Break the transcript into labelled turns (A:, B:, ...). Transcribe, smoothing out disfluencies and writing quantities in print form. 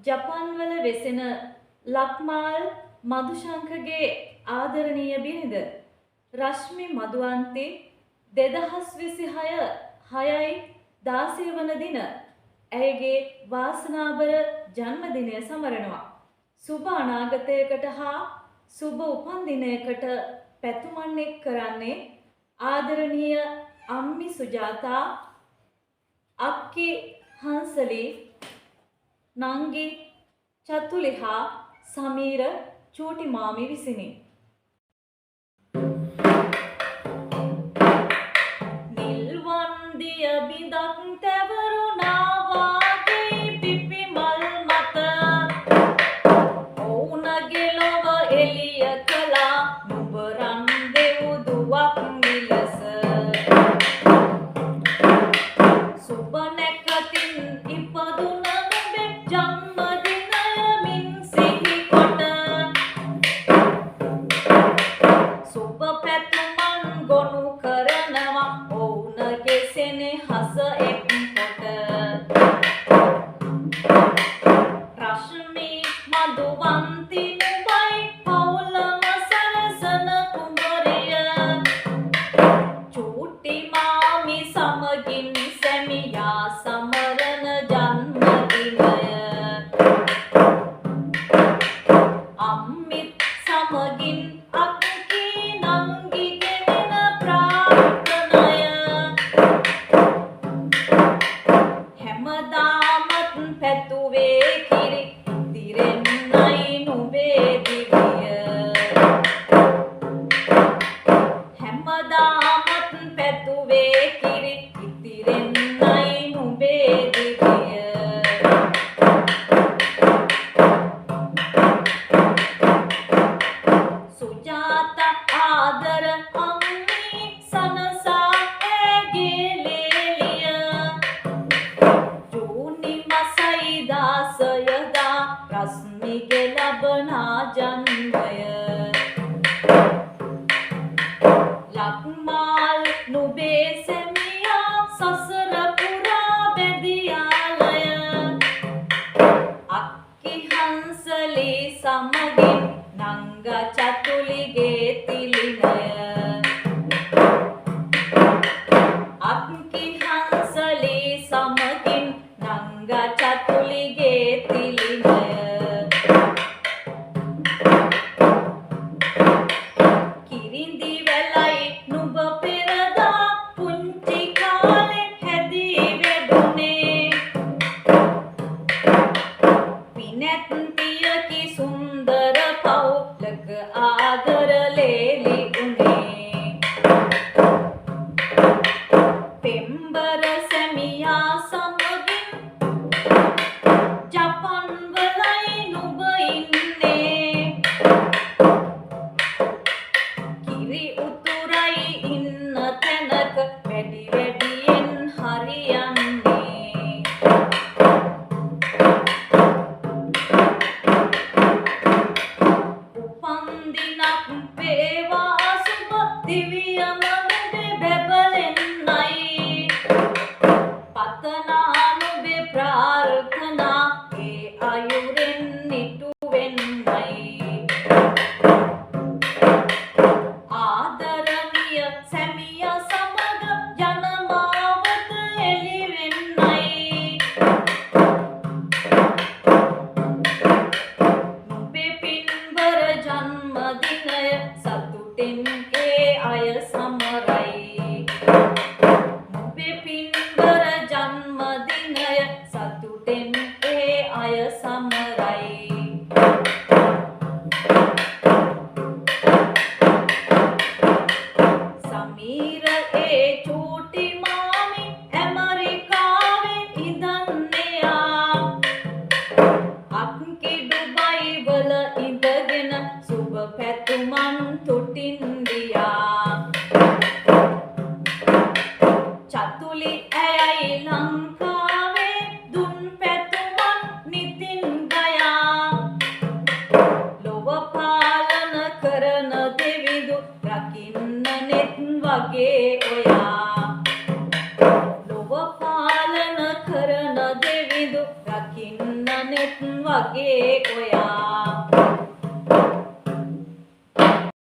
A: ජපාන් වල වෙසෙන ලක්මාල් මදුශංකගේ ආදරණීය බිරිඳ රශ්මි මදුවන්ති 2026 6/16 වන දින ඇයගේ වාසනාබර ජන්මදිනය සමරනවා. සුබ අනාගතයකට හා සුබ උපන්දිනයකට පැතුමන් එක් කරන්නේ ආදරණීය අම්මි සුජාතා, අක්කි හංසලි, නංගි චතුලි හා සමීර චූටි මාමි විසිනි. නිල්වන්දිය බිඳක් තැවරුණා වාගේ පිපි මල් මත ඔවුනගේ ලොව එළිය කළා නුඹ රන් දෙව්දුවක් මිලස. සුබ නැකතින් ඉපදුන නුඹේ ජන්මදිනයමින් සිහි කොට සුබ පැතුමන් ගොනු කරනවා ඔවුනගේ සෙනෙහස එක් කොට. රශ්මි මදුවන්ති නුඹයි පවුලම සැලසන කුමරිය. චූටි මාමි සමගින් සැමියා සමරන ජන්මදිනය. අම්මිත් සමගින් අක්කි නංගි ගෙනෙන ප්‍රාර්ථනය. හැමදාමත් පැතුවේ කිරි ඉතිරෙන්නයි නුඹේ දිවිය. හැමදාමත් පැතුවේ කිරි ඉතිරෙන්නයි නුඹේ දිවිය. සුජාතා ආදර අම්මි සනසා ඇගේ ලේලිය. ජූනි මසයි 16 රශ්මිගේ ලබනා ජන්මය. ලක්මාල් නුඹේ සැමියා සසර පුරා බැඳියාලය. අක්කි හංසලි සමගින් නංග චතුලිගේ තිලිනය. අක්කි හංසලි සමගින් නංග චතුලිගේ තිලිනය. කිරිඳි වැලයි නුඹ පෙරදා පුංචි කාලේ හැදී වැඩුනේ. පිනැත්තියකි සුන්දර පවුලක ආදර ලේලි උනේ. පෙම්බර සැමියා සමගින් ජපන් වලයි නුඹ ඉන්නේ. කිරි උතුරයි ඉන්න තැනක වැඩි වැඩියෙන් හරියන්නේ. උපන්දිනක් වේවා සුබ දිවියම නුඹේ බැබලෙන්නයි. පතනා නුඹේ ප්‍රාර්ථනා ඒ අයුරෙන් නිටු වෙන්නයි. ආදරණීය සැමියා සමග ජනමාවත එළි වෙන්නයි. නුඹේ පින්බර ජන්මදිනය සතුටෙන් ඒ අය සමරයි. නුඹේ පින්බර ජන්මදිනය සතුටෙන් ඒ අය සමරයි. සමීර ඒ චූටි මාමි ඇමරිකාවේ ඉඳන්නෙයා. අක්කි ඩුබයි වල ඉඳගෙන සුබ පැතුමන් තුටින්දියා. චතුලි ඇයයි ලංකාවේ දුන් පැතුමන් නිතින් ගයා. වගේ ඔයා